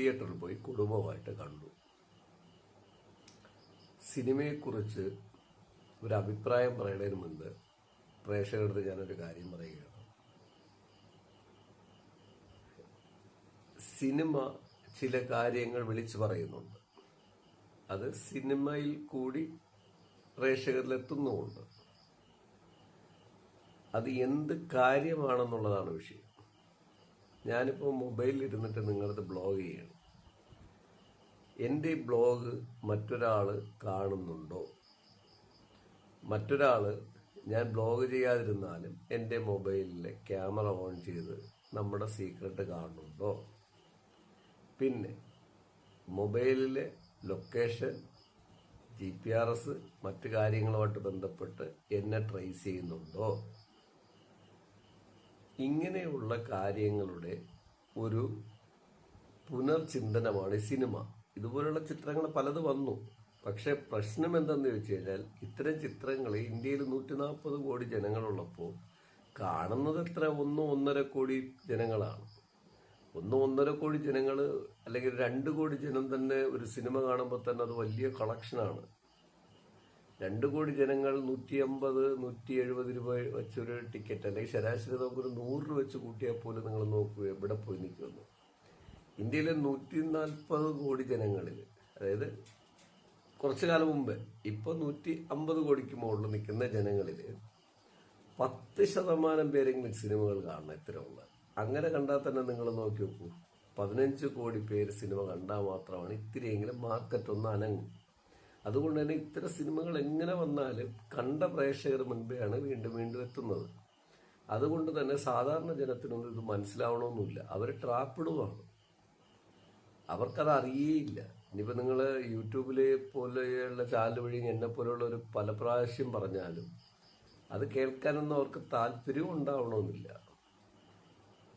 തിയേറ്ററിൽ പോയി കുടുംബമായിട്ട് കണ്ടു. സിനിമയെക്കുറിച്ച് ഒരു അഭിപ്രായം പറയുന്നതിന് മുൻപ് പ്രേക്ഷകരുടെ ഞാനൊരു കാര്യം പറയുകയാണ്. സിനിമ ചില കാര്യങ്ങൾ വിളിച്ചു പറയുന്നുണ്ട്. അത് സിനിമയിൽ കൂടി പ്രേക്ഷകരിലെത്തുന്നുമുണ്ട്. അത് എന്ത് കാര്യമാണെന്നുള്ളതാണ് വിഷയം. ഞാനിപ്പോൾ മൊബൈലിൽ ഇരുന്നിട്ട് നിങ്ങളത് ബ്ലോഗ് ചെയ്യണം. എൻ്റെ ബ്ലോഗ് മറ്റൊരാൾ കാണുന്നുണ്ടോ? മറ്റൊരാൾ ഞാൻ ബ്ലോഗ് ചെയ്യാതിരുന്നാലും എൻ്റെ മൊബൈലിലെ ക്യാമറ ഓൺ ചെയ്ത് നമ്മുടെ സീക്രട്ട് കാണുന്നുണ്ടോ? പിന്നെ മൊബൈലിലെ ലൊക്കേഷൻ, GPS, മറ്റു കാര്യങ്ങളുമായിട്ട് ബന്ധപ്പെട്ട് എന്നെ ട്രേസ് ചെയ്യുന്നുണ്ടോ? ഇങ്ങനെയുള്ള കാര്യങ്ങളുടെ ഒരു പുനർചിന്തനമാണ് സിനിമ. ഇതുപോലുള്ള ചിത്രങ്ങൾ പലത് വന്നു. പക്ഷെ പ്രശ്നം എന്തെന്ന് ചോദിച്ചു കഴിഞ്ഞാൽ, ഇത്തരം ചിത്രങ്ങൾ ഇന്ത്യയിൽ 140 കോടി ജനങ്ങളുള്ളപ്പോൾ കാണുന്നത് എത്ര? 1-1.5 കോടി ജനങ്ങളാണ്. 1-1.5 കോടി ജനങ്ങൾ അല്ലെങ്കിൽ 2 കോടി ജനം തന്നെ ഒരു സിനിമ കാണുമ്പോൾ തന്നെ അത് വലിയ കളക്ഷനാണ്. 2 കോടി ജനങ്ങൾ 150-170 രൂപ വെച്ചൊരു ടിക്കറ്റ്, അല്ലെങ്കിൽ ശരാശരി നമുക്കൊരു 100 രൂപ വെച്ച് കൂട്ടിയാൽ പോലും നിങ്ങൾ നോക്കൂ എവിടെ പോയി നിൽക്കുന്നു. ഇന്ത്യയിലെ 140 കോടി ജനങ്ങളിൽ, അതായത് കുറച്ചു കാലം മുമ്പ്, ഇപ്പോൾ 150 കോടിക്ക് മുകളിൽ നിൽക്കുന്ന ജനങ്ങളിൽ 10% പേരെങ്കിലും സിനിമകൾ കാണണം. ഇത്തരമുള്ള അങ്ങനെ കണ്ടാൽ തന്നെ നിങ്ങൾ നോക്കി നോക്കൂ, 15 കോടി പേര് സിനിമ കണ്ടാൽ മാത്രമാണ് ഇത്തിരിയെങ്കിലും മാർക്കറ്റ് ഒന്ന് അനങ്ങും. അതുകൊണ്ട് തന്നെ ഇത്തരം സിനിമകൾ എങ്ങനെ വന്നാലും കണ്ട പ്രേക്ഷകർ മുൻപെയാണ് വീണ്ടും വീണ്ടും എത്തുന്നത്. അതുകൊണ്ട് തന്നെ സാധാരണ ജനത്തിനൊന്നും ഇത് മനസ്സിലാവണമെന്നില്ല. അവർ ട്രാപ്പിടുവാണ്, അവർക്കത് അറിയേയില്ല. ഇനിയിപ്പോൾ നിങ്ങൾ യൂട്യൂബിലെ പോലെയുള്ള ചാനൽ വഴി എന്നെ പോലെയുള്ള ഒരു പല പ്രാവശ്യം പറഞ്ഞാലും അത് കേൾക്കാനൊന്നും അവർക്ക് താല്പര്യവും ഉണ്ടാവണമെന്നില്ല.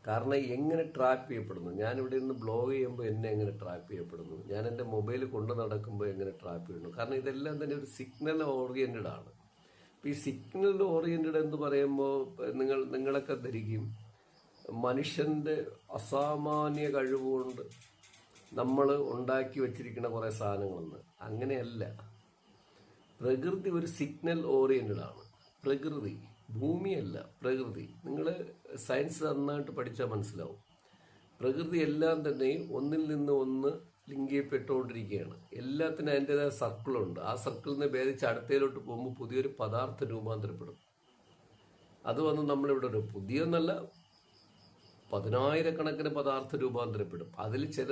കാരണം എങ്ങനെ ട്രാപ്പ് ചെയ്യപ്പെടുന്നു, ഞാനിവിടെ നിന്ന് ബ്ലോഗ് ചെയ്യുമ്പോൾ എന്നെ എങ്ങനെ ട്രാപ്പ് ചെയ്യപ്പെടുന്നു, ഞാൻ എൻ്റെ മൊബൈൽ കൊണ്ടു നടക്കുമ്പോൾ എങ്ങനെ ട്രാപ്പ് ചെയ്യുന്നു. കാരണം ഇതെല്ലാം തന്നെ ഒരു സിഗ്നൽ ഓറിയൻറ്റഡ് ആണ്. അപ്പോൾ ഈ സിഗ്നൽ ഓറിയൻറ്റഡ് എന്ന് പറയുമ്പോൾ നിങ്ങളൊക്കെ ധരിക്കും മനുഷ്യൻ്റെ അസാമാന്യ കഴിവുകൊണ്ട് നമ്മൾ ഉണ്ടാക്കി വച്ചിരിക്കുന്ന കുറേ സാധനങ്ങളെന്ന്. അങ്ങനെയല്ല. പ്രകൃതി ഒരു സിഗ്നൽ ഓറിയൻറ്റഡ് ആണ്. പ്രകൃതി, ഭൂമിയല്ല, പ്രകൃതി. നിങ്ങൾ സയൻസ് നന്നായിട്ട് പഠിച്ചാൽ മനസ്സിലാവും. പ്രകൃതി എല്ലാം തന്നെ ഒന്നിൽ നിന്ന് ഒന്ന് ലിങ്ക് ചെയ്യപ്പെട്ടുകൊണ്ടിരിക്കുകയാണ്. എല്ലാത്തിനും അതിൻ്റെതായ സർക്കിളുണ്ട്. ആ സർക്കിളിൽ നിന്ന് ഭേദിച്ച് അടുത്തയിലോട്ട് പോകുമ്പോൾ പുതിയൊരു പദാർത്ഥം രൂപാന്തരപ്പെടും. അത് വന്ന് നമ്മളിവിടെ ഒരു പുതിയൊന്നല്ല, 10,000 കണക്കിന് പദാർത്ഥം രൂപാന്തരപ്പെടും. അതിൽ ചില